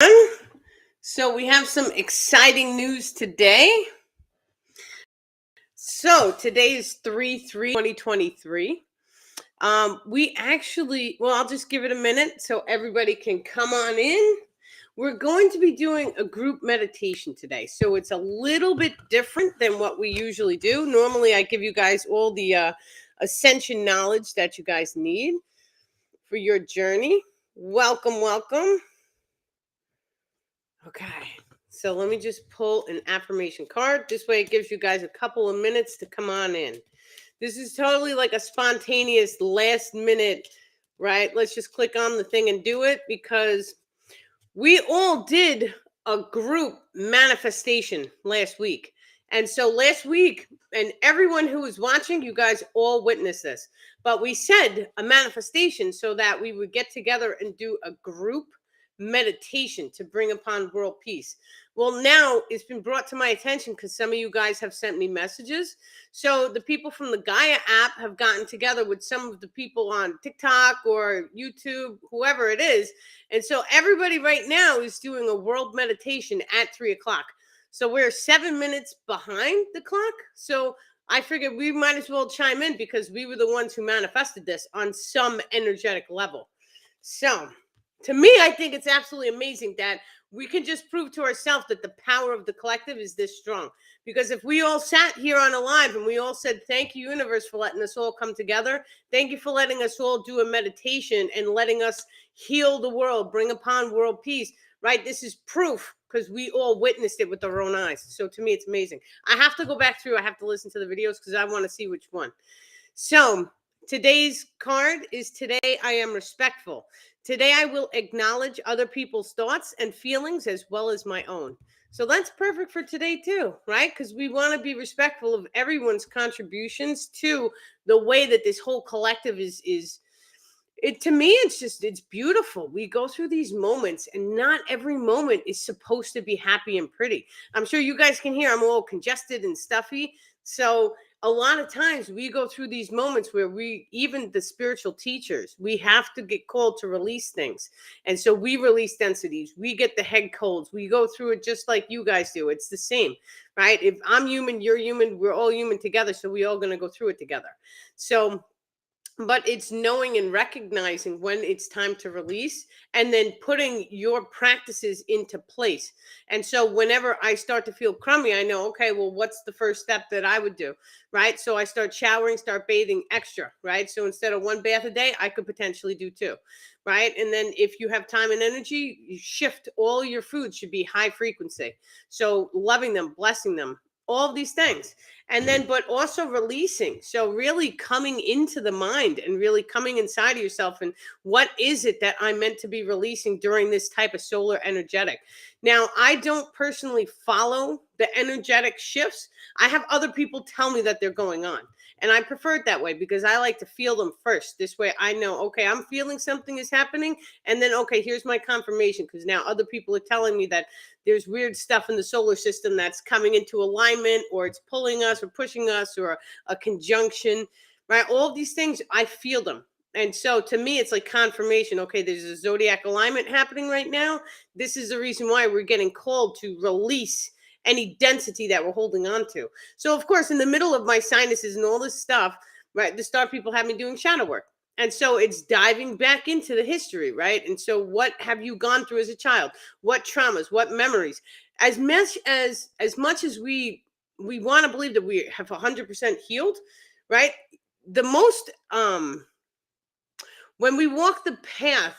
everyone. So we have some exciting news today. So today is 3/3/2023. We actually, well, I'll just give it a minute so everybody can come on in. We're going to be doing a group meditation today. So it's a little bit different than what we usually do. Normally, I give you guys all the ascension knowledge that you guys need for your journey. Welcome, welcome. Okay, so let me just pull an affirmation card. This way it gives you guys a couple of minutes to come on in. This is totally like a spontaneous last minute, right? Let's just click on the thing and do it because we all did a group manifestation last week. And so last week, and everyone who was watching, you guys all witnessed this, but we said a manifestation so that we would get together and do a group meditation to bring upon world peace. Well, now it's been brought to my attention because some of you guys have sent me messages. So the people from the Gaia app have gotten together with some of the people on TikTok or YouTube, whoever it is. And so everybody right now is doing a world meditation at 3:00. So we're 7 minutes behind the clock. So I figured we might as well chime in because we were the ones who manifested this on some energetic level. So to me, I think it's absolutely amazing that we can just prove to ourselves that the power of the collective is this strong. Because if we all sat here on a live and we all said, thank you, universe, for letting us all come together. Thank you for letting us all do a meditation and letting us heal the world, bring upon world peace, right? This is proof because we all witnessed it with our own eyes. So to me, it's amazing. I have to go back through. I have to listen to the videos because I want to see which one. So today's card is today I am respectful. Today I will acknowledge other people's thoughts and feelings as well as my own. So that's perfect for today too, right? Because we want to be respectful of everyone's contributions to the way that this whole collective is it. To me, it's beautiful. We go through these moments and not every moment is supposed to be happy and pretty. I'm sure you guys can hear I'm all congested and stuffy. So a lot of times we go through these moments where we, even the spiritual teachers, we have to get called to release things. And so we release densities. We get the head colds. We go through it just like you guys do. It's the same, right? If I'm human, you're human, we're all human together. So we all going to go through it together. So but it's knowing and recognizing when it's time to release and then putting your practices into place. And so whenever I start to feel crummy, I know, okay, well, what's the first step that I would do, right? So I start showering, start bathing extra, right? So instead of 1 bath a day, I could potentially do 2, right? And then if you have time and energy, you shift all your foods should be high frequency. So loving them, blessing them, all of these things. And then, but also releasing. So really coming into the mind and really coming inside of yourself. And what is it that I'm meant to be releasing during this type of solar energetic? Now, I don't personally follow the energetic shifts. I have other people tell me that they're going on. And I prefer it that way because I like to feel them first. This way I know, okay, I'm feeling something is happening. And then, okay, here's my confirmation because now other people are telling me that there's weird stuff in the solar system that's coming into alignment or it's pulling us or pushing us or a conjunction, right? All of these things, I feel them. And so to me, it's like confirmation. Okay, there's a zodiac alignment happening right now. This is the reason why we're getting called to release any density that we're holding on to. So of course, in the middle of my sinuses and all this stuff, right, the star people have me doing shadow work. And so it's diving back into the history, right? And so what have you gone through as a child? What traumas, what memories? As much as we want to believe that we have 100% healed, right? The most when we walk the path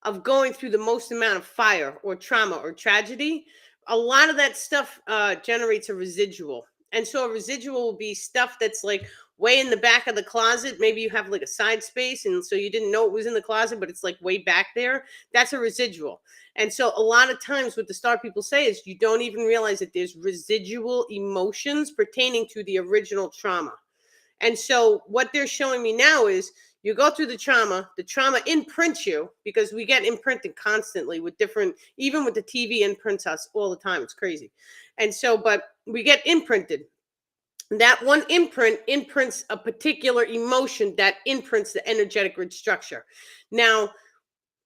of going through the most amount of fire or trauma or tragedy, a lot of that stuff generates a residual. And so a residual will be stuff that's like way in the back of the closet. Maybe you have like a side space and so you didn't know it was in the closet, but it's like way back there. That's a residual. And so a lot of times what the star people say is you don't even realize that there's residual emotions pertaining to the original trauma. And so what they're showing me now is you go through the trauma imprints you because we get imprinted constantly with different, even with the TV imprints us all the time. It's crazy. And so, but we get imprinted. That one imprint imprints a particular emotion that imprints the energetic grid structure. Now,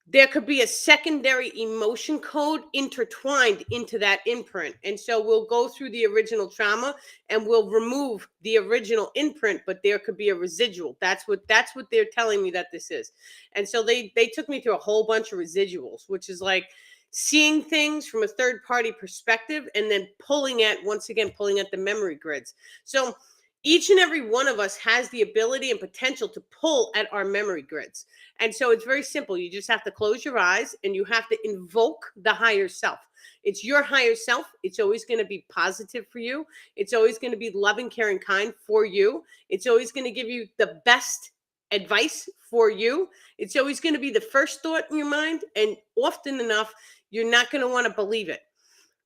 there could be a secondary emotion code intertwined into that imprint. And so we'll go through the original trauma and we'll remove the original imprint, but there could be a residual. That's what they're telling me that this is. And so they took me through a whole bunch of residuals, which is like seeing things from a third party perspective and then pulling at the memory grids. So each and every one of us has the ability and potential to pull at our memory grids. And so it's very simple. You just have to close your eyes and you have to invoke the higher self. It's your higher self. It's always going to be positive for you. It's always going to be loving, caring, kind for you. It's always going to give you the best advice for you. It's always going to be the first thought in your mind. And often enough, you're not going to want to believe it.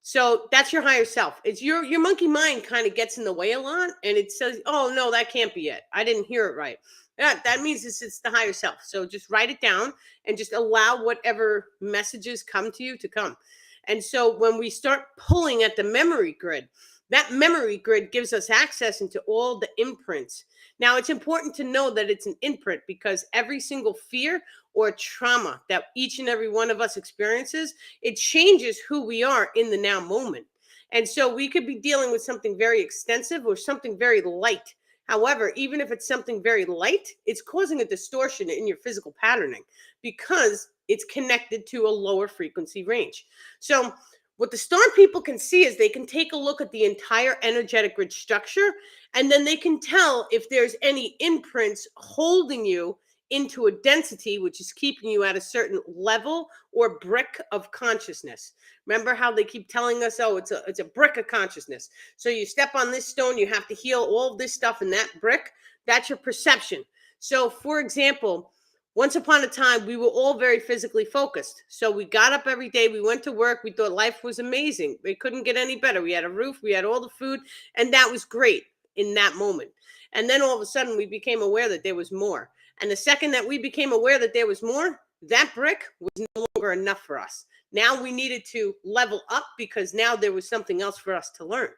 So that's your higher self. It's your monkey mind kind of gets in the way a lot, and it says, "Oh no, that can't be it. I didn't hear it right." That means it's the higher self. So just write it down and just allow whatever messages come to you to come. And so when we start pulling at the memory grid, that memory grid gives us access into all the imprints. Now, it's important to know that it's an imprint because every single fear or trauma that each and every one of us experiences, it changes who we are in the now moment. And so we could be dealing with something very extensive or something very light. However, even if it's something very light, it's causing a distortion in your physical patterning because it's connected to a lower frequency range. So what the star people can see is they can take a look at the entire energetic grid structure, and then they can tell if there's any imprints holding you into a density, which is keeping you at a certain level or brick of consciousness. Remember how they keep telling us, oh, it's a brick of consciousness. So you step on this stone, you have to heal all of this stuff in that brick. That's your perception. So for example, once upon a time, we were all very physically focused. So we got up every day, we went to work, we thought life was amazing. It couldn't get any better. We had a roof, we had all the food, and that was great in that moment. And then all of a sudden, we became aware that there was more. And the second that we became aware that there was more, that brick was no longer enough for us. Now we needed to level up because now there was something else for us to learn.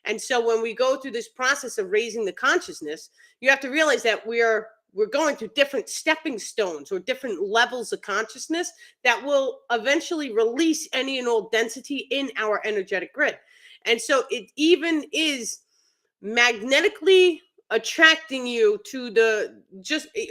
And so when we go through this process of raising the consciousness, you have to realize that we're going through different stepping stones or different levels of consciousness that will eventually release any and all density in our energetic grid. And so it even is magnetically attracting you to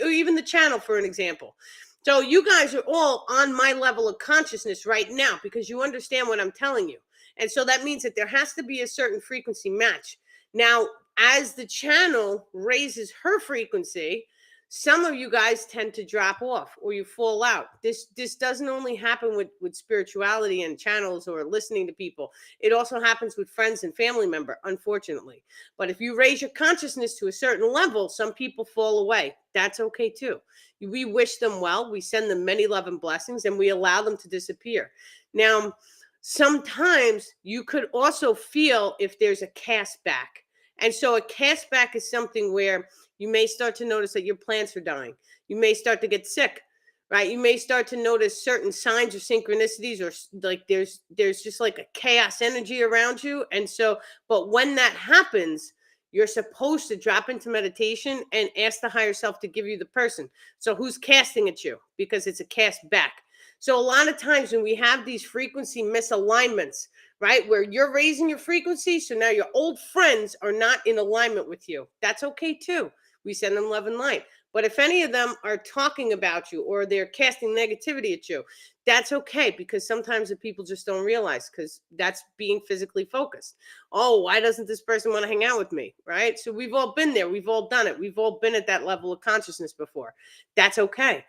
or even the channel, for an example. So you guys are all on my level of consciousness right now because you understand what I'm telling you. And so that means that there has to be a certain frequency match. Now, as the channel raises her frequency, some of you guys tend to drop off or you fall out. This doesn't only happen with spirituality and channels or listening to people. It also happens with friends and family member, unfortunately. But if you raise your consciousness to a certain level, some people fall away. That's okay too. We wish them well. We send them many love and blessings and we allow them to disappear. Now, sometimes you could also feel if there's a cast back. And so a cast back is something where you may start to notice that your plants are dying. You may start to get sick, right? You may start to notice certain signs or synchronicities or like there's just like a chaos energy around you. And so, but when that happens, you're supposed to drop into meditation and ask the higher self to give you the person. So who's casting at you? Because it's a cast back. So a lot of times when we have these frequency misalignments, right, where you're raising your frequency, so now your old friends are not in alignment with you. That's okay too. We send them love and light. But if any of them are talking about you or they're casting negativity at you, that's okay because sometimes the people just don't realize because that's being physically focused. Oh, why doesn't this person want to hang out with me, right? So we've all been there. We've all done it. We've all been at that level of consciousness before. That's okay.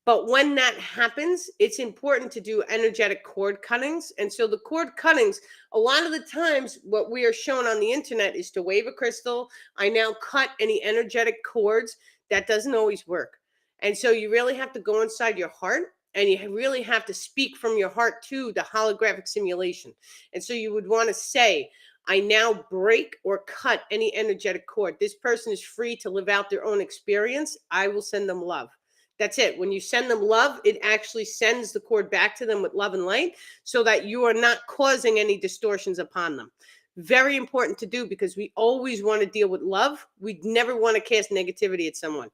But when that happens, it's important to do energetic cord cuttings. And so the cord cuttings, a lot of the times what we are shown on the internet is to wave a crystal. I now cut any energetic cords. That doesn't always work. And so you really have to go inside your heart and you really have to speak from your heart to the holographic simulation. And so you would want to say, I now break or cut any energetic cord. This person is free to live out their own experience. I will send them love. That's it. When you send them love, it actually sends the cord back to them with love and light so that you are not causing any distortions upon them. Very important to do because we always want to deal with love. We never want to cast negativity at someone.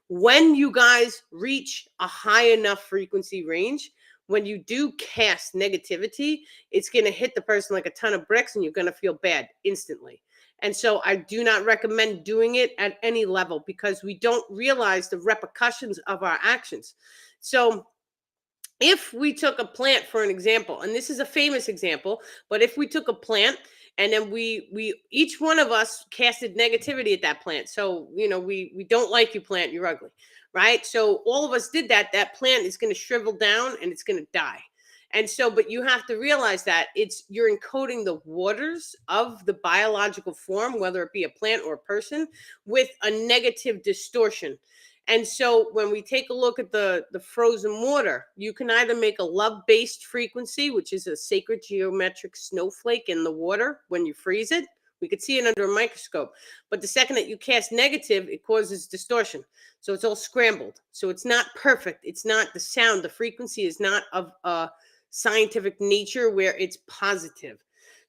When you guys reach a high enough frequency range, when you do cast negativity, it's going to hit the person like a ton of bricks and you're going to feel bad instantly. And so I do not recommend doing it at any level because we don't realize the repercussions of our actions. So if we took a plant for an example, and this is a famous example, but if we took a plant and then we each one of us casted negativity at that plant. So, we don't like you, plant, you're ugly, right? So all of us did that. That plant is going to shrivel down and it's going to die. And so, but you have to realize that you're encoding the waters of the biological form, whether it be a plant or a person, with a negative distortion. And so when we take a look at the frozen water, you can either make a love-based frequency, which is a sacred geometric snowflake in the water when you freeze it. We could see it under a microscope. But the second that you cast negative, it causes distortion. So it's all scrambled. So it's not perfect. It's not the sound. The frequency is not of a scientific nature where it's positive.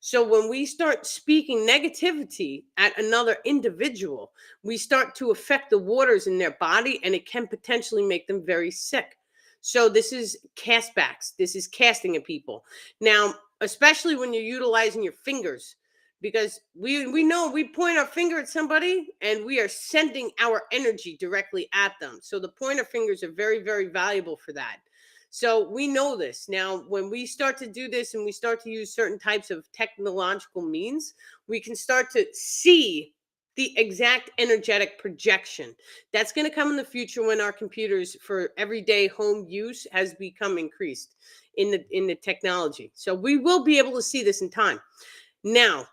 So when we start speaking negativity at another individual, we start to affect the waters in their body, and it can potentially make them very sick. So this is castbacks. This is casting at people. Now, especially when you're utilizing your fingers, because we know we point our finger at somebody and we are sending our energy directly at them. So the pointer fingers are very, very valuable for that. So we know this. Now, when we start to do this and we start to use certain types of technological means, we can start to see the exact energetic projection. That's going to come in the future when our computers for everyday home use has become increased in the technology. So we will be able to see this in time. Now,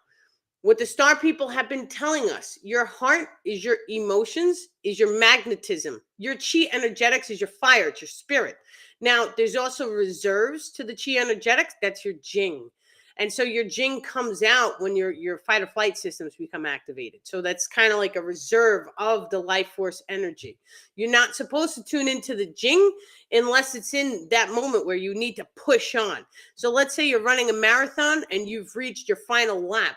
what the star people have been telling us, your heart is your emotions, is your magnetism. Your chi energetics is your fire, it's your spirit. Now, there's also reserves to the chi energetics. That's your jing. And so your jing comes out when your fight or flight systems become activated. So that's kind of like a reserve of the life force energy. You're not supposed to tune into the jing unless it's in that moment where you need to push on. So let's say you're running a marathon and you've reached your final lap.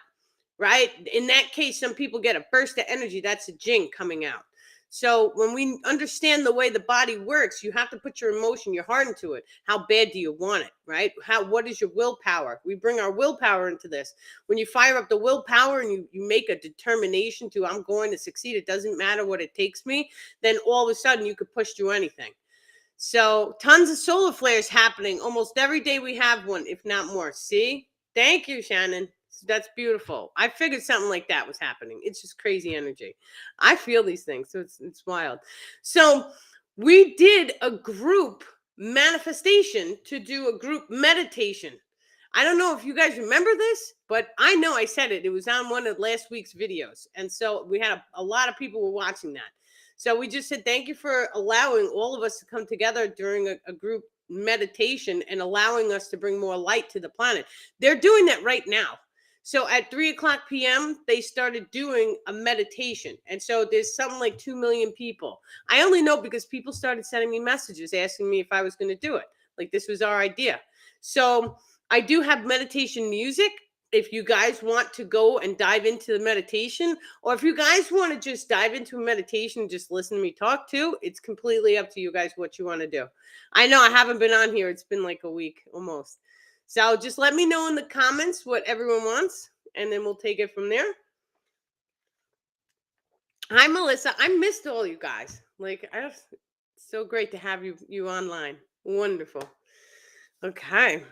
Right? In that case, some people get a burst of energy. That's a jing coming out. So when we understand the way the body works, you have to put your emotion, your heart into it. How bad do you want it? Right? What is your willpower? We bring our willpower into this. When you fire up the willpower and you make a determination to, I'm going to succeed, it doesn't matter what it takes me, then all of a sudden you could push through anything. So tons of solar flares happening. Almost every day we have one, if not more. See? Thank you, Shannon. That's beautiful. I figured something like that was happening. It's just crazy energy. I feel these things, so it's wild. So we did a group manifestation to do a group meditation. I don't know if you guys remember this, but I know I said it. It was on one of last week's videos. And so we had a lot of people were watching that. So we just said, thank you for allowing all of us to come together during a group meditation and allowing us to bring more light to the planet. They're doing that right now. So at 3:00 p.m., they started doing a meditation. And so there's something like 2 million people. I only know because people started sending me messages asking me if I was going to do it. Like this was our idea. So I do have meditation music. If you guys want to go and dive into the meditation, or if you guys want to just dive into a meditation and just listen to me talk too, it's completely up to you guys what you want to do. I know I haven't been on here. It's been like a week almost. So just let me know in the comments what everyone wants, and then we'll take it from there. Hi, Melissa. I missed all you guys. Like, it's so great to have you online. Wonderful. Okay.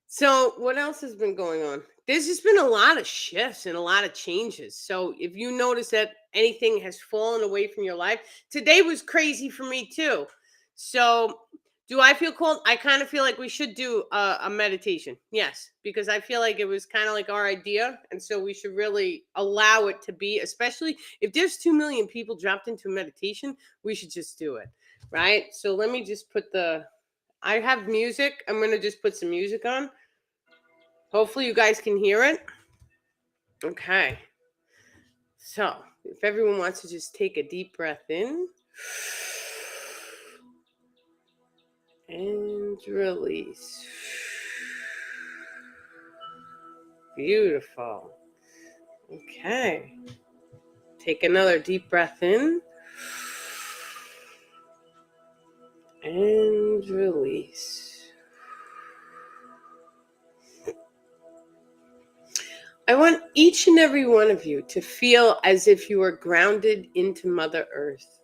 So what else has been going on? There's just been a lot of shifts and a lot of changes. So if you notice that anything has fallen away from your life, today was crazy for me too. So do I feel called? I kind of feel like we should do a meditation. Yes, because I feel like it was kind of like our idea. And so we should really allow it to be, especially if there's 2 million people dropped into meditation, we should just do it. Right. So let me just I have music. I'm going to just put some music on. Hopefully you guys can hear it. Okay. So if everyone wants to just take a deep breath in and release. Beautiful. Okay. Take another deep breath in and release. I want each and every one of you to feel as if you are grounded into Mother Earth.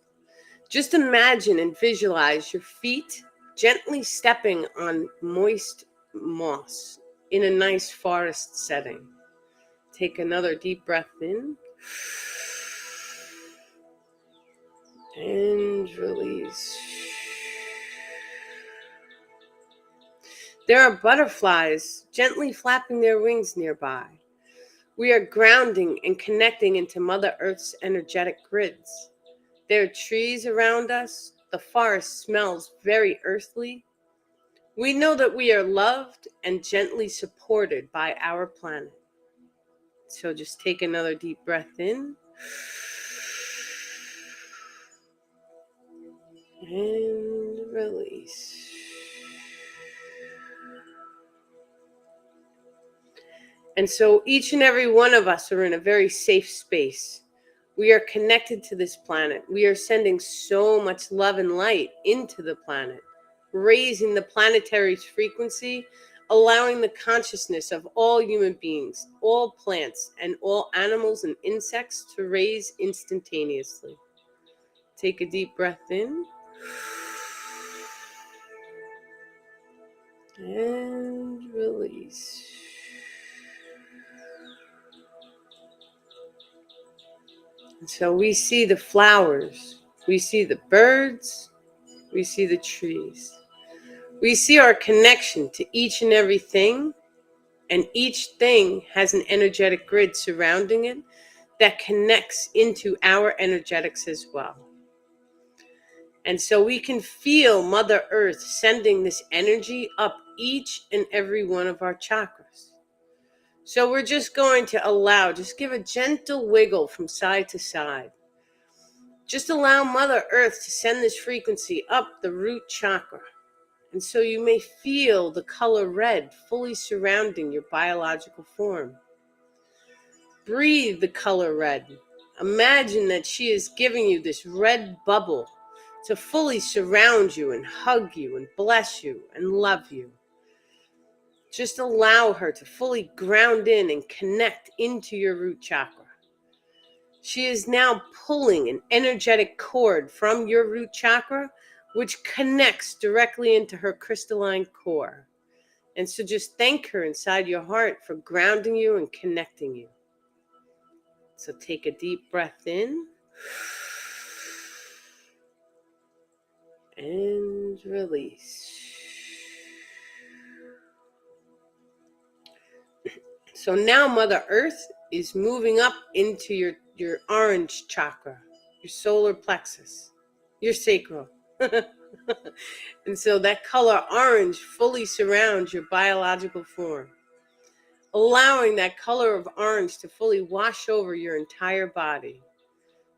Just imagine and visualize your feet gently stepping on moist moss in a nice forest setting. Take another deep breath in and release. There are butterflies gently flapping their wings nearby. We are grounding and connecting into Mother Earth's energetic grids. There are trees around us. The forest smells very earthly. We know that we are loved and gently supported by our planet. So just take another deep breath in. And release. And so each and every one of us are in a very safe space. We are connected to this planet. We are sending so much love and light into the planet, raising the planetary's frequency, allowing the consciousness of all human beings, all plants, and all animals and insects to raise instantaneously. Take a deep breath in. And release. And so we see the flowers, we see the birds, we see the trees. We see our connection to each and every thing, and each thing has an energetic grid surrounding it that connects into our energetics as well. And so we can feel Mother Earth sending this energy up each and every one of our chakras. So we're just going to just give a gentle wiggle from side to side. Just allow Mother Earth to send this frequency up the root chakra. And so you may feel the color red fully surrounding your biological form. Breathe the color red. Imagine that she is giving you this red bubble to fully surround you and hug you and bless you and love you. Just allow her to fully ground in and connect into your root chakra. She is now pulling an energetic cord from your root chakra, which connects directly into her crystalline core. And so just thank her inside your heart for grounding you and connecting you. So take a deep breath in and release. So now Mother Earth is moving up into your orange chakra, your solar plexus, your sacral. And so that color orange fully surrounds your biological form, allowing that color of orange to fully wash over your entire body.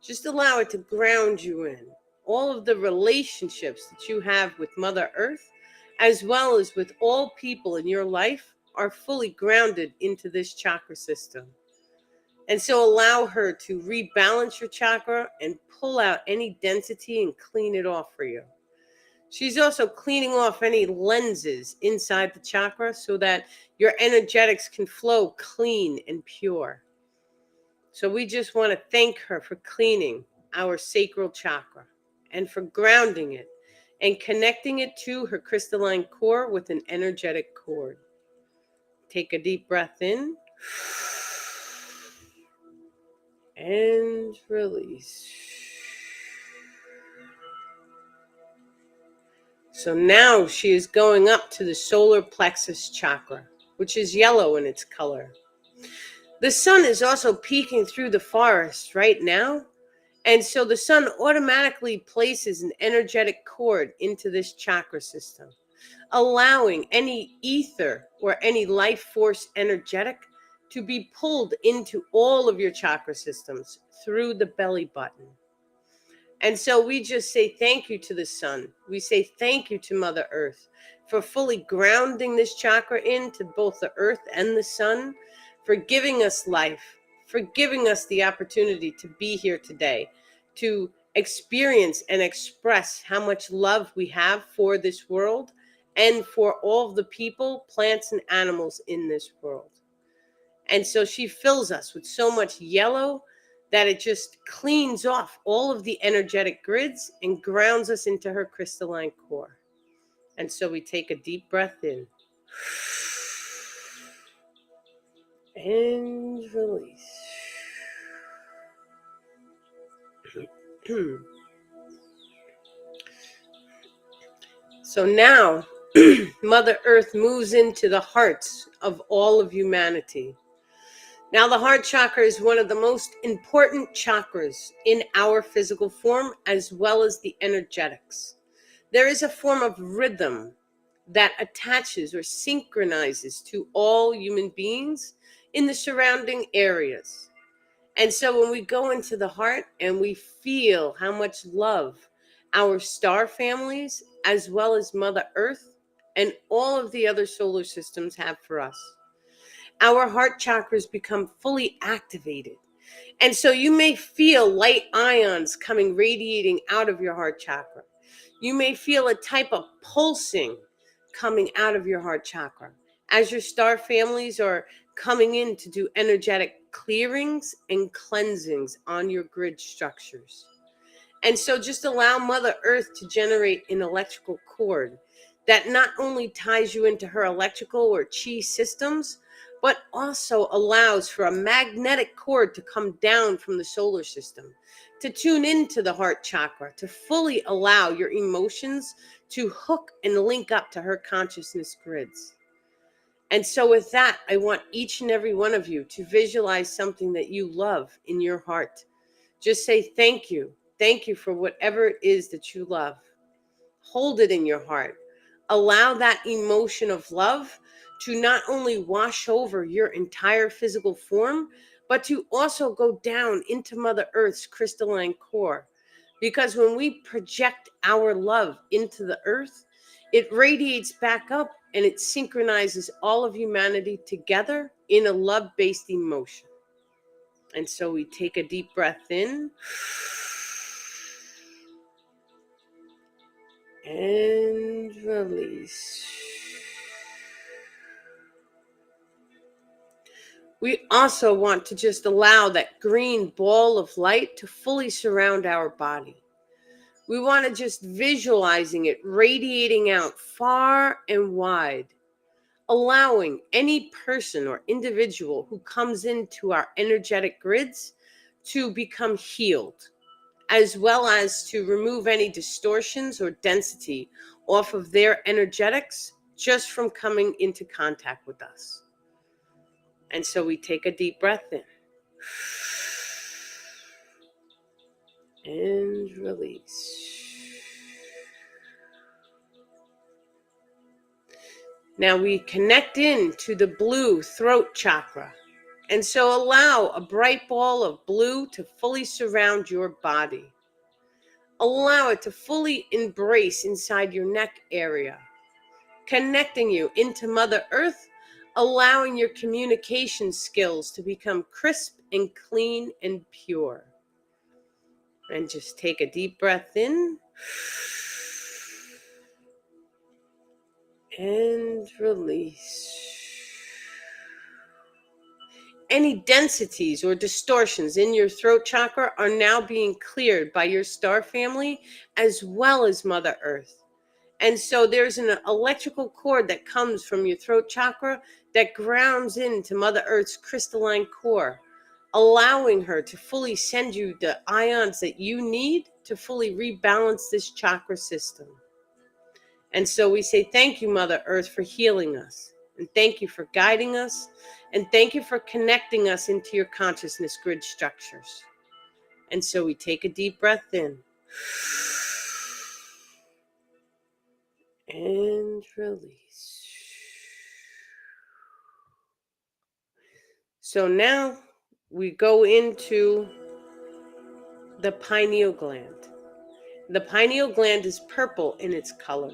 Just allow it to ground you in all of the relationships that you have with Mother Earth, as well as with all people in your life, are fully grounded into this chakra system. And so allow her to rebalance your chakra and pull out any density and clean it off for you. She's also cleaning off any lenses inside the chakra so that your energetics can flow clean and pure. So we just want to thank her for cleaning our sacral chakra and for grounding it and connecting it to her crystalline core with an energetic cord. Take a deep breath in and release. So now she is going up to the solar plexus chakra, which is yellow in its color. The sun is also peeking through the forest right now. And so the sun automatically places an energetic cord into this chakra system, allowing any ether or any life force energetic to be pulled into all of your chakra systems through the belly button. And so we just say thank you to the sun. We say thank you to Mother Earth for fully grounding this chakra into both the earth and the sun, for giving us life, for giving us the opportunity to be here today, to experience and express how much love we have for this world and for all of the people, plants, and animals in this world. And so she fills us with so much yellow that it just cleans off all of the energetic grids and grounds us into her crystalline core. And so we take a deep breath in and release. So now Mother Earth moves into the hearts of all of humanity. Now, the heart chakra is one of the most important chakras in our physical form, as well as the energetics. There is a form of rhythm that attaches or synchronizes to all human beings in the surrounding areas. And so when we go into the heart and we feel how much love our star families, as well as Mother Earth and all of the other solar systems have for us, our heart chakras become fully activated. And so you may feel light ions coming radiating out of your heart chakra. You may feel a type of pulsing coming out of your heart chakra as your star families are coming in to do energetic clearings and cleansings on your grid structures. And so just allow Mother Earth to generate an electrical cord that not only ties you into her electrical or chi systems, but also allows for a magnetic cord to come down from the solar system, to tune into the heart chakra, to fully allow your emotions to hook and link up to her consciousness grids. And so with that, I want each and every one of you to visualize something that you love in your heart. Just say thank you. Thank you for whatever it is that you love. Hold it in your heart. Allow that emotion of love to not only wash over your entire physical form, but to also go down into Mother Earth's crystalline core. Because when we project our love into the earth, it radiates back up and it synchronizes all of humanity together in a love-based emotion. And so we take a deep breath in and release. We also want to just allow that green ball of light to fully surround our body. We want to just visualizing it radiating out far and wide, allowing any person or individual who comes into our energetic grids to become healed, as well as to remove any distortions or density off of their energetics just from coming into contact with us. And so we take a deep breath in and release. Now we connect in to the blue throat chakra. And so allow a bright ball of blue to fully surround your body. Allow it to fully embrace inside your neck area, connecting you into Mother Earth, allowing your communication skills to become crisp and clean and pure. And just take a deep breath in and release. Any densities or distortions in your throat chakra are now being cleared by your star family as well as Mother Earth. And so there's an electrical cord that comes from your throat chakra that grounds into Mother Earth's crystalline core, allowing her to fully send you the ions that you need to fully rebalance this chakra system. And so we say, thank you, Mother Earth, for healing us. And thank you for guiding us. And thank you for connecting us into your consciousness grid structures. And so we take a deep breath in and release. So now we go into the pineal gland. The pineal gland is purple in its color.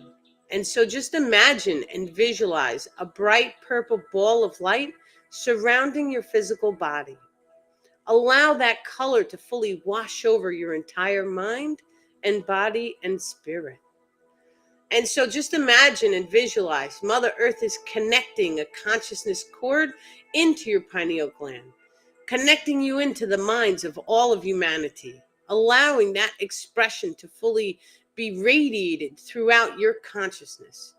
And so just imagine and visualize a bright purple ball of light surrounding your physical body. Allow that color to fully wash over your entire mind and body and spirit. And so just imagine and visualize Mother Earth is connecting a consciousness cord into your pineal gland, connecting you into the minds of all of humanity, allowing that expression to fully be radiated throughout your consciousness,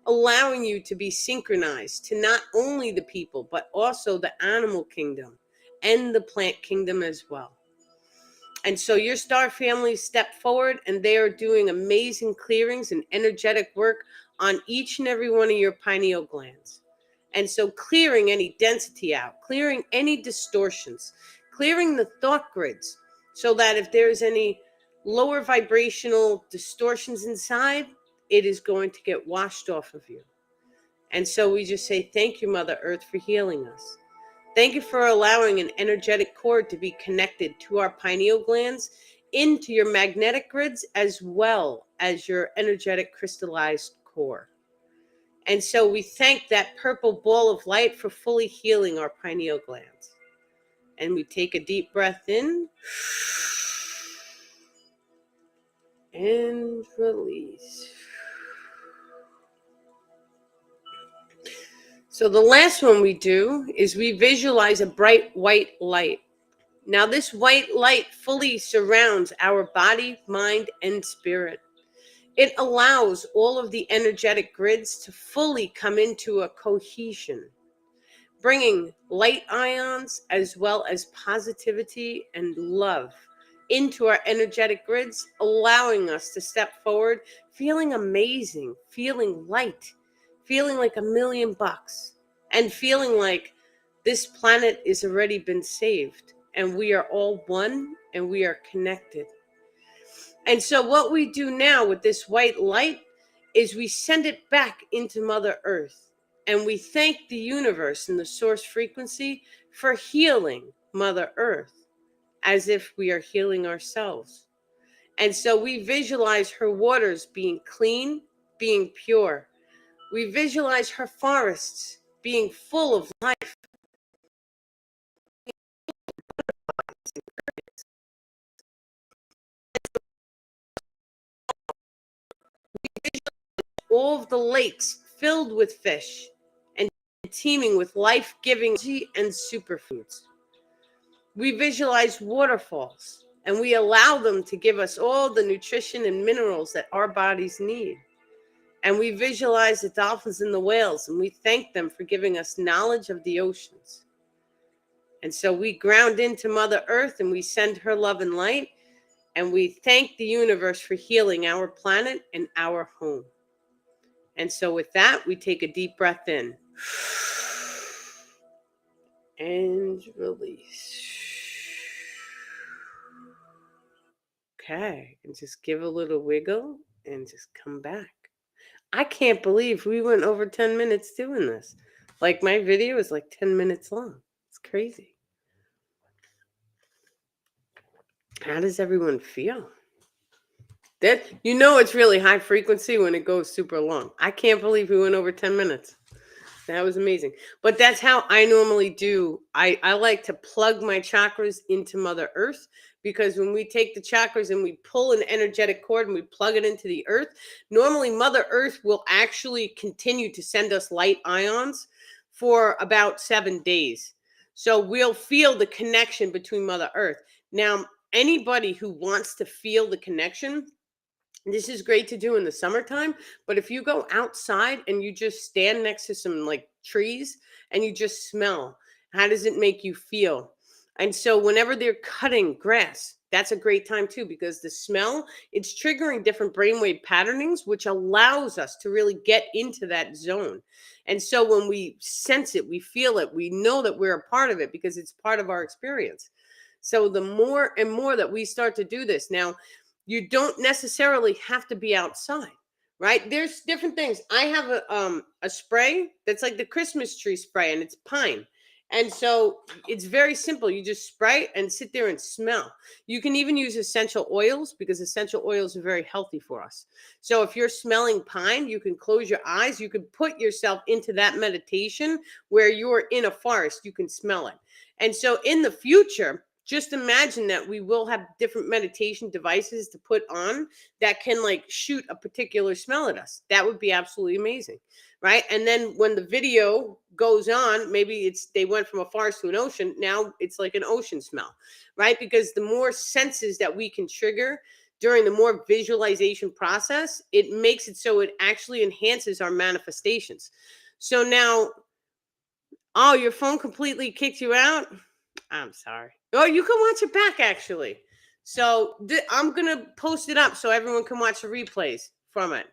allowing you to be synchronized to not only the people, but also the animal kingdom and the plant kingdom as well. And so your star family step forward and they are doing amazing clearings and energetic work on each and every one of your pineal glands. And so clearing any density out, clearing any distortions, clearing the thought grids so that if there's any lower vibrational distortions inside, it is going to get washed off of you. And so we just say, thank you, Mother Earth, for healing us. Thank you for allowing an energetic cord to be connected to our pineal glands into your magnetic grids as well as your energetic crystallized core. And so we thank that purple ball of light for fully healing our pineal glands. And we take a deep breath in and release. So the last one we do is we visualize a bright white light. Now this white light fully surrounds our body, mind, and spirit. It allows all of the energetic grids to fully come into a cohesion, bringing light ions as well as positivity and love into our energetic grids, allowing us to step forward, feeling amazing, feeling light, feeling like $1,000,000, and feeling like this planet has already been saved, and we are all one, and we are connected. And so what we do now with this white light is we send it back into Mother Earth, and we thank the universe and the source frequency for healing Mother Earth as if we are healing ourselves. And so we visualize her waters being clean, being pure. We visualize her forests being full of life. All of the lakes filled with fish and teeming with life-giving energy and superfoods. We visualize waterfalls and we allow them to give us all the nutrition and minerals that our bodies need. And we visualize the dolphins and the whales and we thank them for giving us knowledge of the oceans. And so we ground into Mother Earth and we send her love and light, and we thank the universe for healing our planet and our home. And so with that, we take a deep breath in and release. Okay, and just give a little wiggle and just come back. I can't believe we went over 10 minutes doing this. Like my video is like 10 minutes long. It's crazy. How does everyone feel? That, you know, it's really high frequency when it goes super long. I can't believe we went over 10 minutes. That was amazing. But that's how I normally do. I like to plug my chakras into Mother Earth, because when we take the chakras and we pull an energetic cord and we plug it into the earth, normally Mother Earth will actually continue to send us light ions for about 7 days. So we'll feel the connection between Mother Earth. Now, anybody who wants to feel the connection, this is great to do in the summertime, but if you go outside and you just stand next to some like trees and you just smell, how does it make you feel? And so whenever they're cutting grass, that's a great time too, because the smell, it's triggering different brainwave patternings, which allows us to really get into that zone. And so when we sense it, we feel it, we know that we're a part of it because it's part of our experience. So the more and more that we start to do this now, you don't necessarily have to be outside, right? There's different things. I have a spray that's like the Christmas tree spray, and it's pine. And so it's very simple. You just spray and sit there and smell. You can even use essential oils, because essential oils are very healthy for us. So if you're smelling pine, you can close your eyes. You can put yourself into that meditation where you're in a forest. You can smell it. And so in the future, just imagine that we will have different meditation devices to put on that can like shoot a particular smell at us. That would be absolutely amazing, right? And then when the video goes on, maybe it's they went from a forest to an ocean. Now it's like an ocean smell, right? Because the more senses that we can trigger during the more visualization process, it makes it so it actually enhances our manifestations. So now, oh, your phone completely kicked you out? I'm sorry. Oh, you can watch it back actually. So I'm gonna post it up so everyone can watch the replays from it.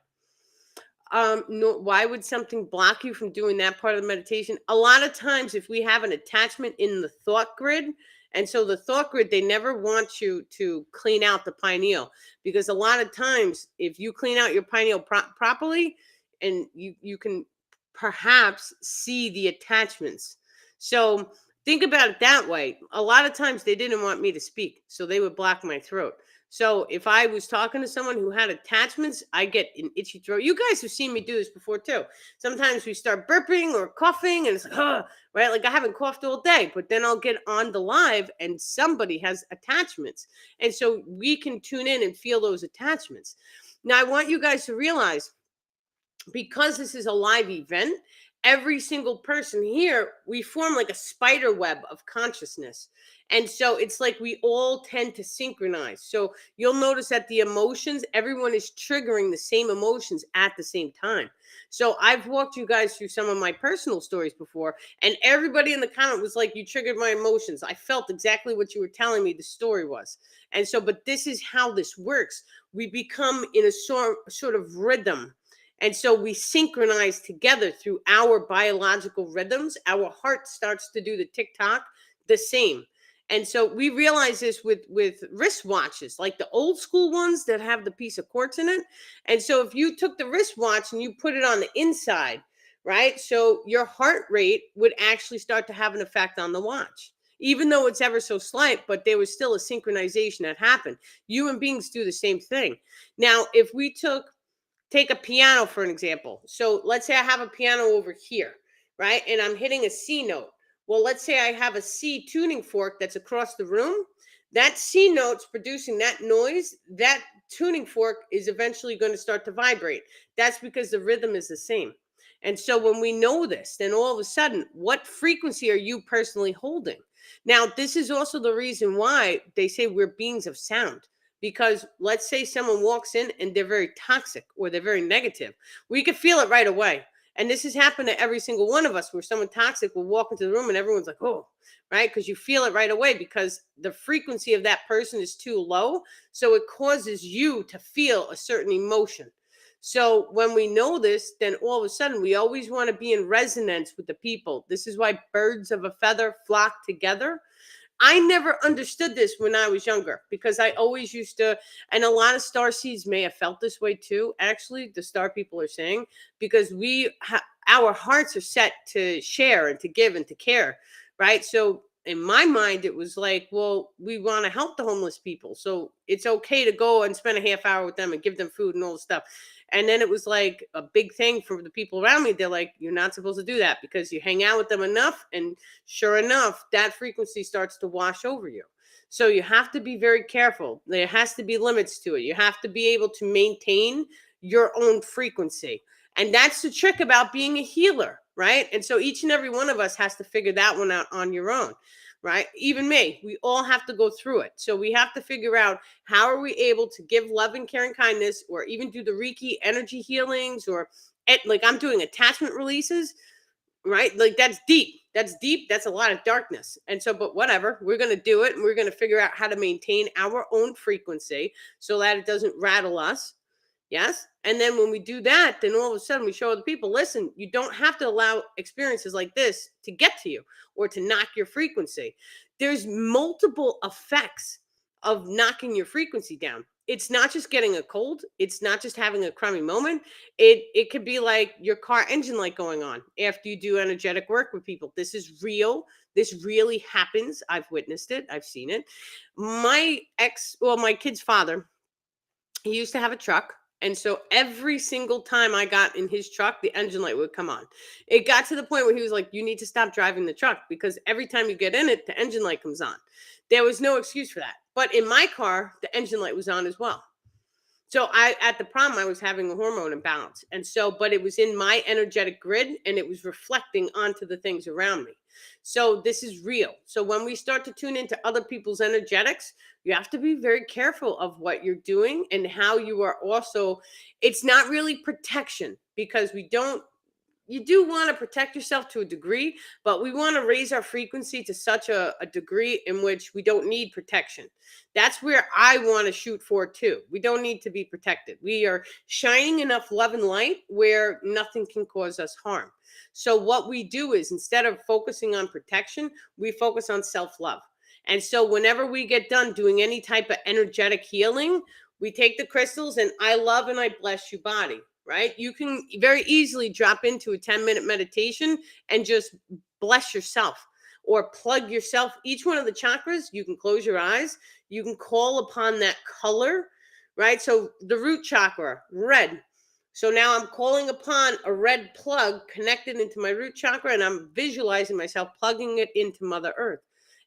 No, why would something block you from doing that part of the meditation? A lot of times, if we have an attachment in the thought grid, and so the thought grid, they never want you to clean out the pineal, because a lot of times, if you clean out your pineal properly, and you can perhaps see the attachments. So think about it that way. A lot of times they didn't want me to speak, so they would block my throat. So if I was talking to someone who had attachments, I get an itchy throat. You guys have seen me do this before too. Sometimes we start burping or coughing, and it's like, oh, right? Like I haven't coughed all day, but then I'll get on the live and somebody has attachments. And so we can tune in and feel those attachments. Now, I want you guys to realize, because this is a live event, every single person here, we form like a spider web of consciousness. And so it's like we all tend to synchronize. So you'll notice that the emotions, everyone is triggering the same emotions at the same time. So I've walked you guys through some of my personal stories before, and everybody in the comment was like, you triggered my emotions. I felt exactly what you were telling me the story was. And so, but this is how this works. We become in a sort of rhythm. And so we synchronize together through our biological rhythms. Our heart starts to do the tick-tock the same. And so we realize this with wristwatches, like the old school ones that have the piece of quartz in it. And so if you took the wristwatch and you put it on the inside, right? So your heart rate would actually start to have an effect on the watch, even though it's ever so slight, but there was still a synchronization that happened. Human beings do the same thing. Now, if we take a piano for an example. So let's say I have a piano over here, right? And I'm hitting a C note. Well, let's say I have a C tuning fork that's across the room. That C note's producing that noise. That tuning fork is eventually going to start to vibrate. That's because the rhythm is the same. And so when we know this, then all of a sudden, what frequency are you personally holding? Now, this is also the reason why they say we're beings of sound. Because let's say someone walks in and they're very toxic or they're very negative, we could feel it right away. And this has happened to every single one of us, where someone toxic will walk into the room and everyone's like, oh, right? Because you feel it right away, because the frequency of that person is too low. So it causes you to feel a certain emotion. So when we know this, then all of a sudden we always want to be in resonance with the people. This is why birds of a feather flock together. I never understood this when I was younger, because I always used to, and a lot of star seeds may have felt this way too. Actually, the star people are saying, because our hearts are set to share and to give and to care, right? So in my mind, it was like, well, we want to help the homeless people, so it's okay to go and spend a half hour with them and give them food and all the stuff. And then it was like a big thing for the people around me. They're like, you're not supposed to do that, because you hang out with them enough. And sure enough, that frequency starts to wash over you. So you have to be very careful. There has to be limits to it. You have to be able to maintain your own frequency. And that's the trick about being a healer, right? And so each and every one of us has to figure that one out on your own, right? Even me, we all have to go through it. So we have to figure out, how are we able to give love and care and kindness, or even do the Reiki energy healings, or like I'm doing attachment releases, right? Like that's deep. That's deep. That's a lot of darkness. And so, but whatever, we're going to do it, and we're going to figure out how to maintain our own frequency so that it doesn't rattle us. Yes. And then when we do that, then all of a sudden we show other people, listen, you don't have to allow experiences like this to get to you or to knock your frequency. There's multiple effects of knocking your frequency down. It's not just getting a cold. It's not just having a crummy moment. It could be like your car engine light going on after you do energetic work with people. This is real. This really happens. I've witnessed it. I've seen it. My kid's father, he used to have a truck. And so every single time I got in his truck, the engine light would come on. It got to the point where he was like, you need to stop driving the truck because every time you get in it, the engine light comes on. There was no excuse for that. But in my car, the engine light was on as well. So at the prom, I was having a hormone imbalance. And so, but it was in my energetic grid and it was reflecting onto the things around me. So this is real. So when we start to tune into other people's energetics, you have to be very careful of what you're doing and how you are also, it's not really protection because you do want to protect yourself to a degree, but we want to raise our frequency to such a degree in which we don't need protection. That's where I want to shoot for too. We don't need to be protected. We are shining enough love and light where nothing can cause us harm. So what we do is instead of focusing on protection, we focus on self-love. And so whenever we get done doing any type of energetic healing, we take the crystals and I love and I bless you body. Right? You can very easily drop into a 10-minute meditation and just bless yourself or plug yourself. Each one of the chakras, you can close your eyes. You can call upon that color, right? So the root chakra, red. So now I'm calling upon a red plug connected into my root chakra and I'm visualizing myself plugging it into Mother Earth.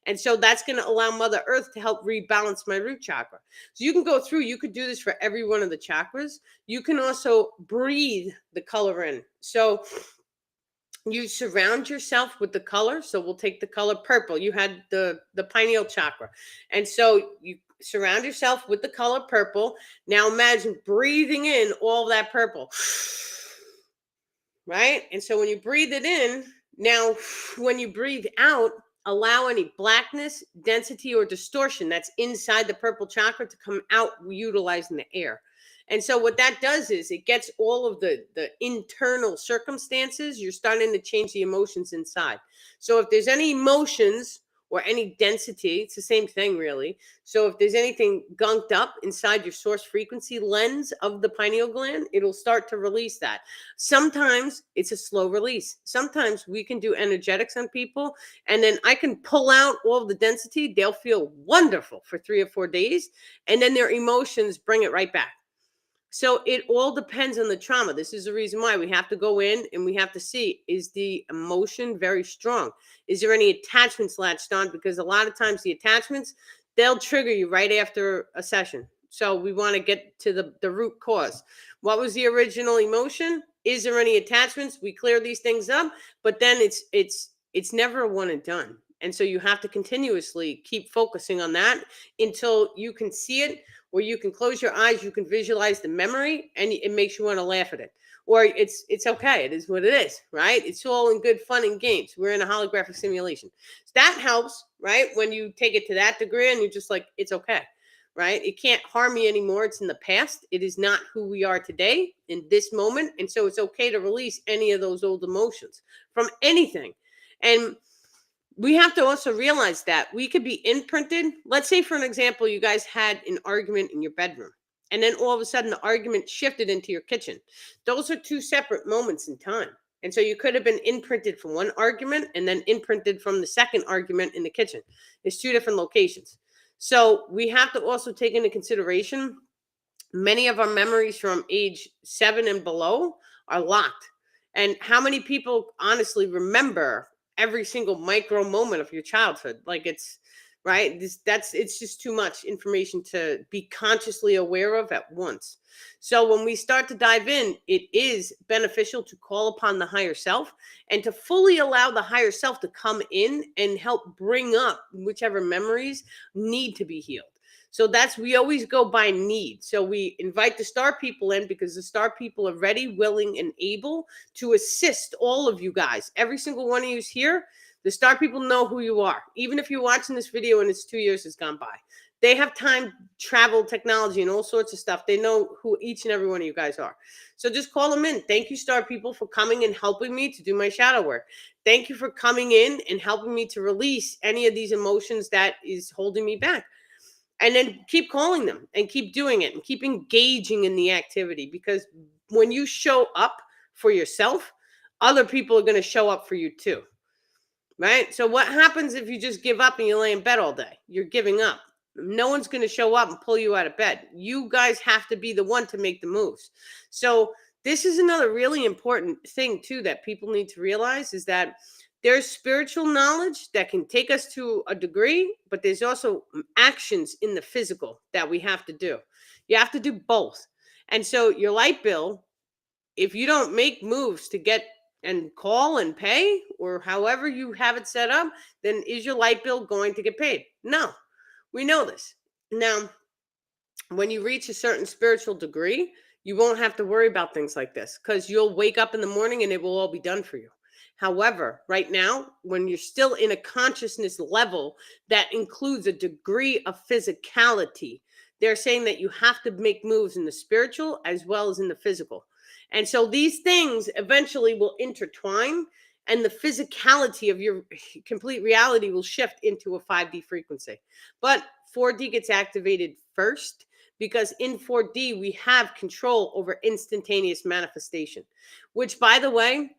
And so that's going to allow Mother Earth to help rebalance my root chakra. So you can go through, you could do this for every one of the chakras. You can also breathe the color in. So you surround yourself with the color. So we'll take the color purple. You had the pineal chakra. And so you surround yourself with the color purple. Now imagine breathing in all that purple. Right? And so when you breathe it in, now when you breathe out, allow any blackness, density, or distortion that's inside the purple chakra to come out utilizing the air. And so what that does is it gets all of the internal circumstances. You're starting to change the emotions inside. So if there's any emotions or any density, it's the same thing really. So if there's anything gunked up inside your source frequency lens of the pineal gland, it'll start to release that. Sometimes it's a slow release. Sometimes we can do energetics on people and then I can pull out all the density. They'll feel wonderful for 3 or 4 days. And then their emotions bring it right back. So it all depends on the trauma. This is the reason why we have to go in and we have to see, is the emotion very strong? Is there any attachments latched on? Because a lot of times the attachments, they'll trigger you right after a session. So we want to get to the root cause. What was the original emotion? Is there any attachments? We clear these things up, but then it's never a one and done. And so you have to continuously keep focusing on that until you can see it, or you can close your eyes, you can visualize the memory, and it makes you want to laugh at it. Or it's okay. It is what it is, right? It's all in good fun and games. We're in a holographic simulation. So that helps, right? When you take it to that degree and you're just like, it's okay, right? It can't harm me anymore. It's in the past. It is not who we are today in this moment. And so it's okay to release any of those old emotions from anything. And we have to also realize that we could be imprinted. Let's say, for an example, you guys had an argument in your bedroom, and then all of a sudden the argument shifted into your kitchen. Those are two separate moments in time. And so you could have been imprinted from one argument and then imprinted from the second argument in the kitchen. It's two different locations. So we have to also take into consideration many of our memories from age 7 and below are locked. And how many people honestly remember every single micro moment of your childhood? Like it's right. It's just too much information to be consciously aware of at once. So when we start to dive in, it is beneficial to call upon the higher self and to fully allow the higher self to come in and help bring up whichever memories need to be healed. So we always go by need. So we invite the star people in because the star people are ready, willing, and able to assist all of you guys. Every single one of you is here. The star people know who you are. Even if you're watching this video and it's 2 years has gone by, they have time travel technology and all sorts of stuff. They know who each and every one of you guys are. So just call them in. Thank you, star people, for coming and helping me to do my shadow work. Thank you for coming in and helping me to release any of these emotions that is holding me back. And then keep calling them and keep doing it and keep engaging in the activity, because when you show up for yourself, other people are going to show up for you too. Right? So what happens if you just give up and you lay in bed all day? You're giving up. No one's going to show up and pull you out of bed. You guys have to be the one to make the moves. So this is another really important thing too that people need to realize, is that there's spiritual knowledge that can take us to a degree, but there's also actions in the physical that we have to do. You have to do both. And so your light bill, if you don't make moves to get and call and pay, or however you have it set up, then is your light bill going to get paid? No, we know this. Now, when you reach a certain spiritual degree, you won't have to worry about things like this, because you'll wake up in the morning and it will all be done for you. However, right now, when you're still in a consciousness level that includes a degree of physicality, they're saying that you have to make moves in the spiritual as well as in the physical. And so these things eventually will intertwine, and the physicality of your complete reality will shift into a 5D frequency. But 4D gets activated first, because in 4D, we have control over instantaneous manifestation, which, by the way,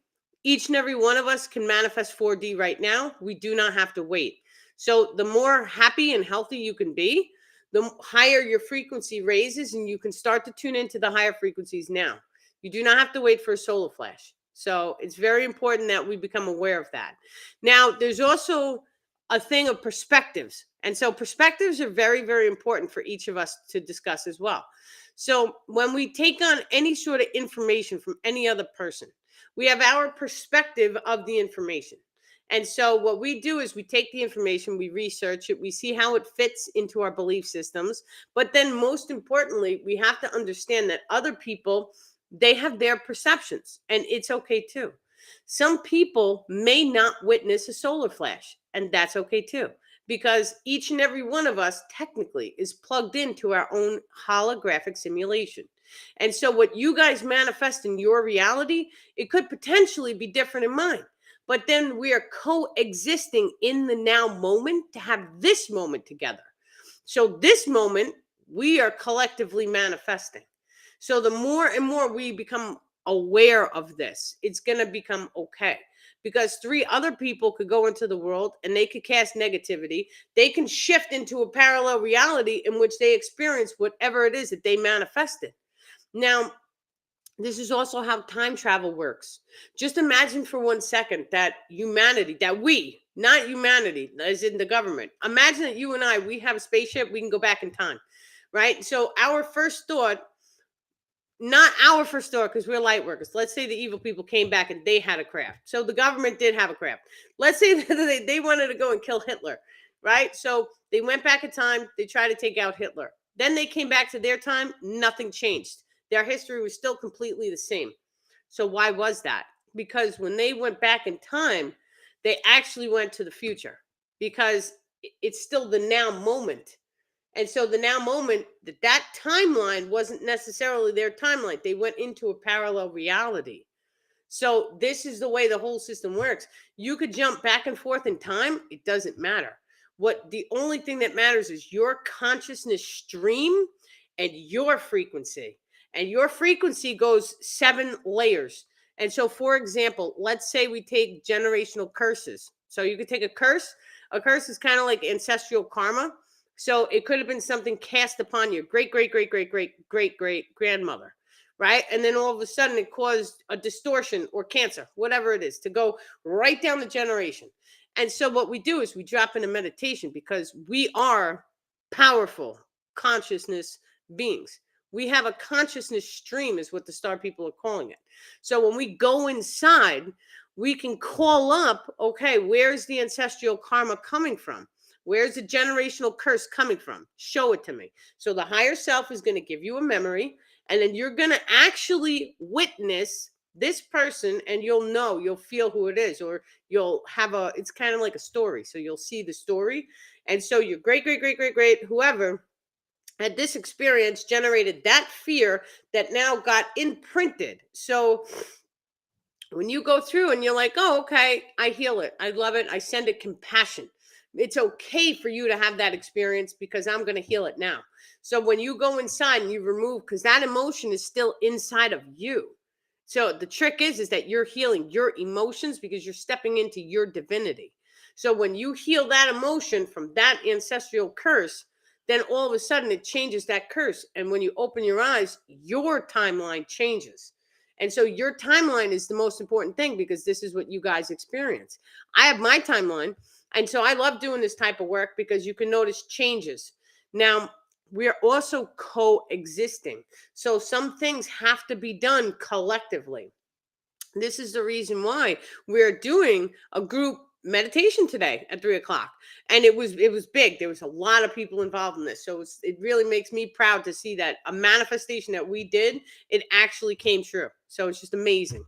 each and every one of us can manifest 4D right now. We do not have to wait. So the more happy and healthy you can be, the higher your frequency raises, and you can start to tune into the higher frequencies now. You do not have to wait for a solar flash. So it's very important that we become aware of that. Now, there's also a thing of perspectives. And so perspectives are very, very important for each of us to discuss as well. So when we take on any sort of information from any other person, we have our perspective of the information. And so what we do is we take the information, we research it, we see how it fits into our belief systems. But then most importantly, we have to understand that other people, they have their perceptions, and it's okay too. Some people may not witness a solar flash, and that's okay too, because each and every one of us technically is plugged into our own holographic simulation. And so what you guys manifest in your reality, it could potentially be different in mine. But then we are coexisting in the now moment to have this moment together. So this moment, we are collectively manifesting. So the more and more we become aware of this, it's going to become okay. Because 3 other people could go into the world and they could cast negativity. They can shift into a parallel reality in which they experience whatever it is that they manifested. Now, this is also how time travel works. Just imagine for 1 second that humanity, that we, not humanity, as in the government. Imagine that you and I, we have a spaceship, we can go back in time, right? So our first thought, not our first thought, because we're light workers. Let's say the evil people came back and they had a craft. So the government did have a craft. Let's say that they wanted to go and kill Hitler, right? So they went back in time, they tried to take out Hitler. Then they came back to their time, nothing changed. Their history was still completely the same. So why was that? Because when they went back in time, they actually went to the future, because it's still the now moment. And so the now moment, that timeline wasn't necessarily their timeline. They went into a parallel reality. So this is the way the whole system works. You could jump back and forth in time. It doesn't matter. The only thing that matters is your consciousness stream and your frequency. And your frequency goes 7 layers. And so, for example, let's say we take generational curses. So you could take a curse. A curse is kind of like ancestral karma. So it could have been something cast upon your great, great, great, great, great, great, great grandmother, right? And then all of a sudden it caused a distortion or cancer, whatever it is, to go right down the generation. And so what we do is we drop into meditation, because we are powerful consciousness beings. We have a consciousness stream, is what the star people are calling it. So when we go inside, we can call up, okay, where's the ancestral karma coming from? Where's the generational curse coming from? Show it to me. So the higher self is going to give you a memory, and then you're going to actually witness this person, and you'll feel who it is, or you'll have it's kind of like a story. So you'll see the story. And so your great, great, great, great, great, whoever had this experience generated that fear that now got imprinted. So when you go through and you're like, oh, okay, I heal it. I love it. I send it compassion. It's okay for you to have that experience, because I'm going to heal it now. So when you go inside and you remove, because that emotion is still inside of you. So the trick is that you're healing your emotions, because you're stepping into your divinity. So when you heal that emotion from that ancestral curse, then all of a sudden it changes that curse. And when you open your eyes, your timeline changes. And so your timeline is the most important thing, because this is what you guys experience. I have my timeline. And so I love doing this type of work because you can notice changes. Now, we're also coexisting. So some things have to be done collectively. This is the reason why we're doing a group meditation today at 3 o'clock. And it was big. There was a lot of people involved in this. So it really makes me proud to see that a manifestation that we did, it actually came true. So it's just amazing.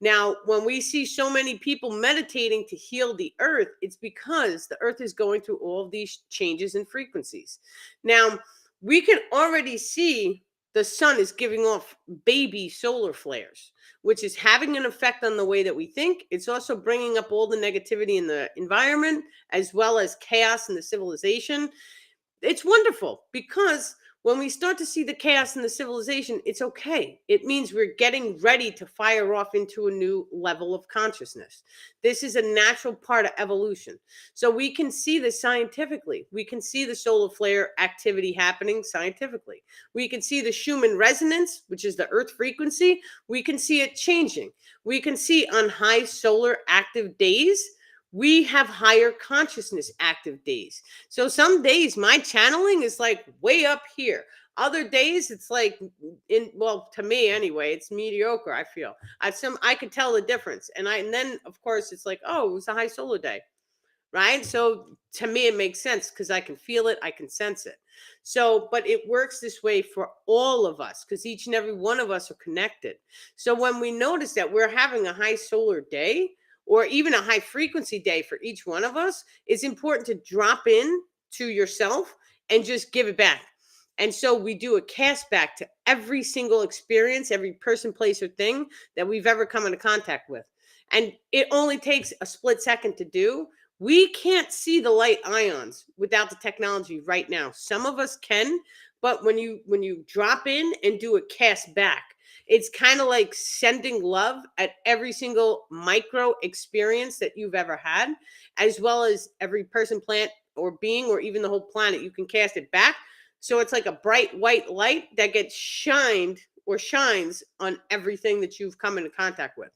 Now, when we see so many people meditating to heal the earth, it's because the earth is going through all of these changes in frequencies. Now, we can already see the sun is giving off baby solar flares, which is having an effect on the way that we think. It's also bringing up all the negativity in the environment, as well as chaos in the civilization. It's wonderful, because when we start to see the chaos in the civilization, it's okay. It means we're getting ready to fire off into a new level of consciousness. This is a natural part of evolution. So we can see this scientifically. We can see the solar flare activity happening scientifically. We can see the Schumann resonance, which is the earth frequency. We can see it changing. We can see on high solar active days, we have higher consciousness active days. So some days my channeling is like way up here. Other days it's like to me anyway, it's mediocre. I feel I could tell the difference. And then of course it's like, oh, it was a high solar day. Right. So to me, it makes sense because I can feel it. I can sense it. So, but it works this way for all of us, because each and every one of us are connected. So when we notice that we're having a high solar day, or even a high frequency day for each one of us, it's important to drop in to yourself and just give it back. And so we do a cast back to every single experience, every person, place, or thing that we've ever come into contact with. And it only takes a split second to do. We can't see the light ions without the technology right now. Some of us can, but when you drop in and do a cast back, it's kind of like sending love at every single micro experience that you've ever had, as well as every person, plant, or being, or even the whole planet. You can cast it back. So it's like a bright white light that gets shined or shines on everything that you've come into contact with.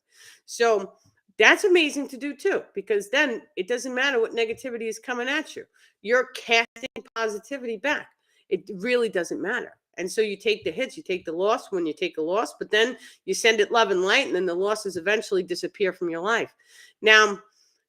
So that's amazing to do too, because then it doesn't matter what negativity is coming at you. You're casting positivity back. It really doesn't matter. And so you take the hits, you take the loss when you take a loss, but then you send it love and light, and then the losses eventually disappear from your life. Now,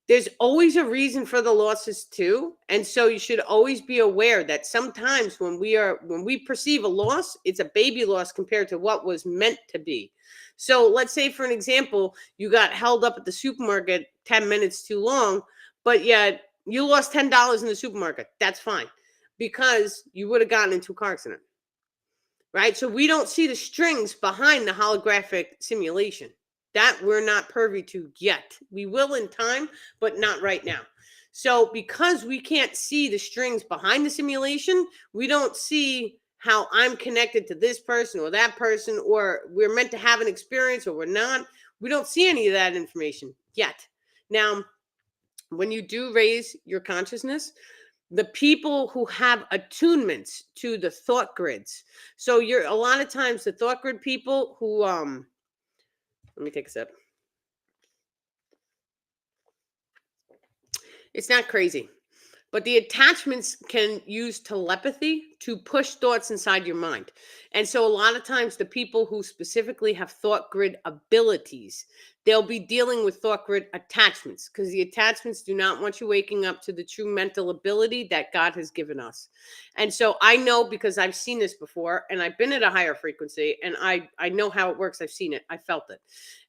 there's always a reason for the losses too. And so you should always be aware that sometimes when we perceive a loss, it's a baby loss compared to what was meant to be. So let's say, for an example, you got held up at the supermarket 10 minutes too long, but yet you lost $10 in the supermarket. That's fine, because you would have gotten into a car accident. Right? So we don't see the strings behind the holographic simulation. That we're not privy to yet. We will in time, but not right now. So because we can't see the strings behind the simulation, we don't see how I'm connected to this person or that person, or we're meant to have an experience or we're not. We don't see any of that information yet. Now, when you do raise your consciousness, the people who have attunements to the thought grids. So you're a lot of times the thought grid people who let me take a sip. It's not crazy. But the attachments can use telepathy to push thoughts inside your mind. And so a lot of times the people who specifically have thought grid abilities, they'll be dealing with thought grid attachments, because the attachments do not want you waking up to the true mental ability that God has given us. And so I know, because I've seen this before, and I've been at a higher frequency, and I know how it works. I've seen it. I felt it.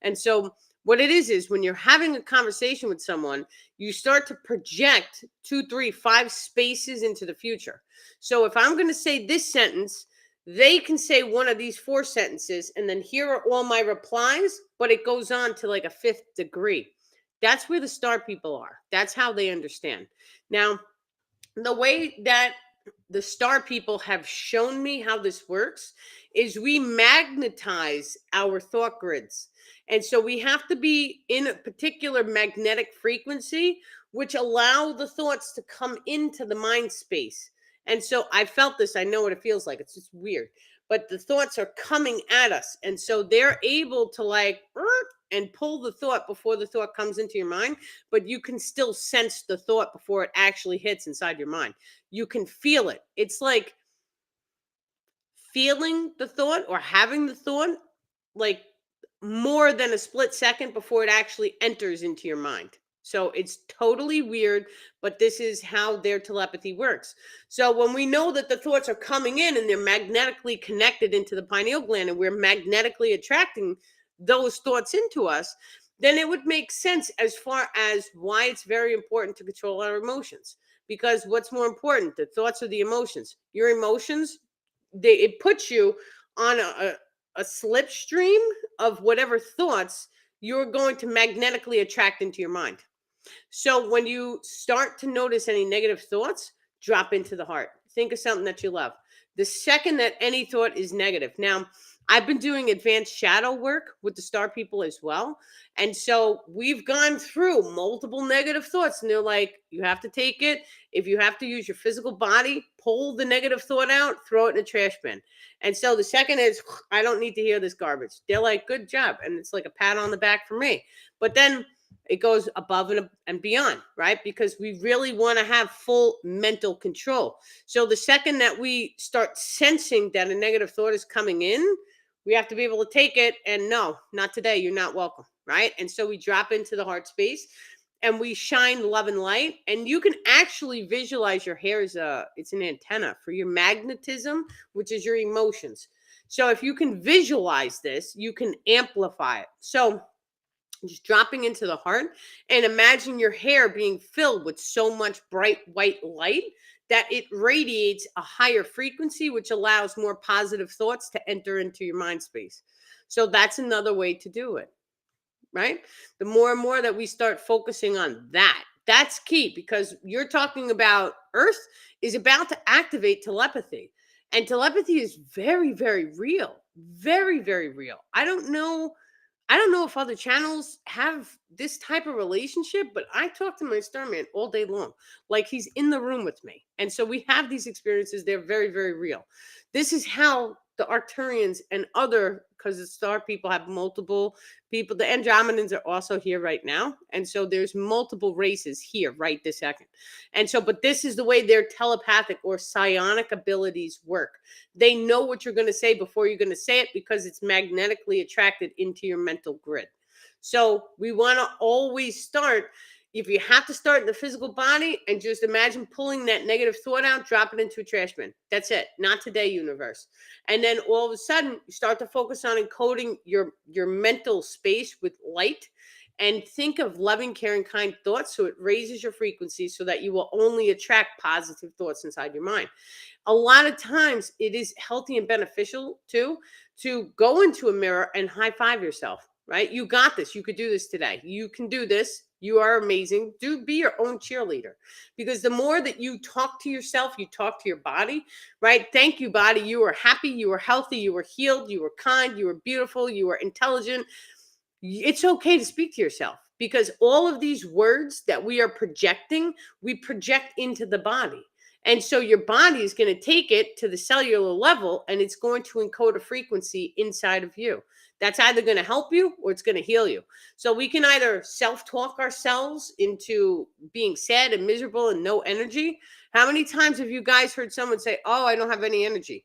And so what it is when you're having a conversation with someone, you start to project 2, 3, 5 spaces into the future. So if I'm going to say this sentence, they can say one of these 4 sentences, and then here are all my replies, but it goes on to like a 5th degree. That's where the star people are. That's how they understand. Now, the way that the star people have shown me how this works is we magnetize our thought grids. And so we have to be in a particular magnetic frequency, which allow the thoughts to come into the mind space. And so I felt this. I know what it feels like. It's just weird. But the thoughts are coming at us. And so they're able to like and pull the thought before the thought comes into your mind, but you can still sense the thought before it actually hits inside your mind. You can feel it. It's like feeling the thought or having the thought like more than a split second before it actually enters into your mind. So it's totally weird, but this is how their telepathy works. So when we know that the thoughts are coming in and they're magnetically connected into the pineal gland and we're magnetically attracting those thoughts into us, then it would make sense as far as why it's very important to control our emotions. Because what's more important, the thoughts or the emotions? Your emotions, it puts you on a slipstream of whatever thoughts you're going to magnetically attract into your mind. So when you start to notice any negative thoughts, drop into the heart. Think of something that you love. The second that any thought is negative. Now, I've been doing advanced shadow work with the star people as well. And so we've gone through multiple negative thoughts, and they're like, you have to take it. If you have to use your physical body, pull the negative thought out, throw it in a trash bin. And so the second is, I don't need to hear this garbage. They're like, good job. And it's like a pat on the back for me. But then it goes above and beyond, right? Because we really want to have full mental control. So the second that we start sensing that a negative thought is coming in, we have to be able to take it and no, not today. You're not welcome, right? And so we drop into the heart space and we shine love and light. And you can actually visualize your hair as it's an antenna for your magnetism, which is your emotions. So if you can visualize this, you can amplify it. So just dropping into the heart and imagine your hair being filled with so much bright white light that it radiates a higher frequency, which allows more positive thoughts to enter into your mind space. So that's another way to do it, right? The more and more that we start focusing on that, that's key, because you're talking about Earth is about to activate telepathy. And telepathy is very, very real. Very, very real. I don't know if other channels have this type of relationship, but I talk to my starman all day long, like he's in the room with me. And so we have these experiences. They're very, very real. This is how the Arcturians and other, because the star people have multiple people. The Andromedans are also here right now. And so there's multiple races here right this second. And so, but this is the way their telepathic or psionic abilities work. They know what you're going to say before you're going to say it because it's magnetically attracted into your mental grid. So we want to always start. If you have to start in the physical body and just imagine pulling that negative thought out, drop it into a trash bin. That's it. Not today, universe. And then all of a sudden, you start to focus on encoding your mental space with light and think of loving, caring, kind thoughts so it raises your frequency so that you will only attract positive thoughts inside your mind. A lot of times it is healthy and beneficial too to go into a mirror and high five yourself, right? You got this. You could do this today. You can do this. You are amazing. Be your own cheerleader, because the more that you talk to yourself, you talk to your body, right? Thank you, body. You are happy. You are healthy. You are healed. You are kind. You are beautiful. You are intelligent. It's okay to speak to yourself, because all of these words that we are projecting, we project into the body. And so your body is going to take it to the cellular level and it's going to encode a frequency inside of you. That's either going to help you or it's going to heal you. So we can either self-talk ourselves into being sad and miserable and no energy. How many times have you guys heard someone say, oh, I don't have any energy?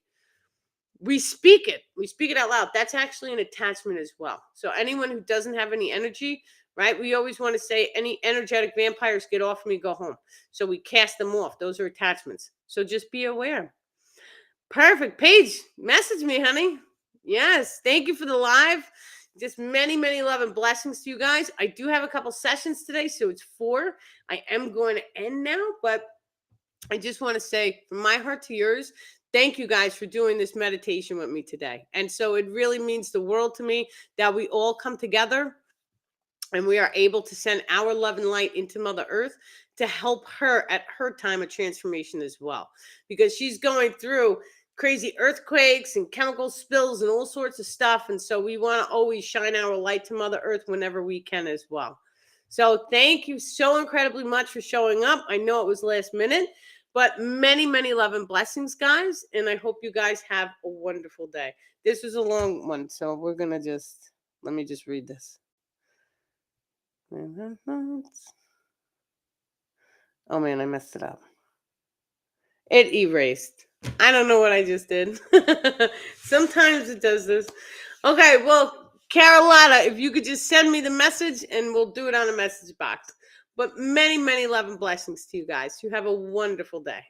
We speak it out loud. That's actually an attachment as well. So anyone who doesn't have any energy, right? We always want to say, any energetic vampires, get off me, go home. So we cast them off. Those are attachments. So just be aware. Perfect. Paige, message me, honey. Yes. Thank you for the live. Just many, many love and blessings to you guys. I do have a couple sessions today, so it's 4. I am going to end now, but I just want to say from my heart to yours, thank you guys for doing this meditation with me today. And so it really means the world to me that we all come together and we are able to send our love and light into Mother Earth to help her at her time of transformation as well. Because she's going through crazy earthquakes and chemical spills and all sorts of stuff. And so we want to always shine our light to Mother Earth whenever we can as well. So thank you so incredibly much for showing up. I know it was last minute, But many, many love and blessings, guys. And I hope you guys have a wonderful day. This was a long one, so we're going to let me just read this. Oh man, I messed it up. It erased. I don't know what I just did. Sometimes it does this. Okay, well, Carolina, if you could just send me the message and we'll do it on a message box. But many, many love and blessings to you guys. You have a wonderful day.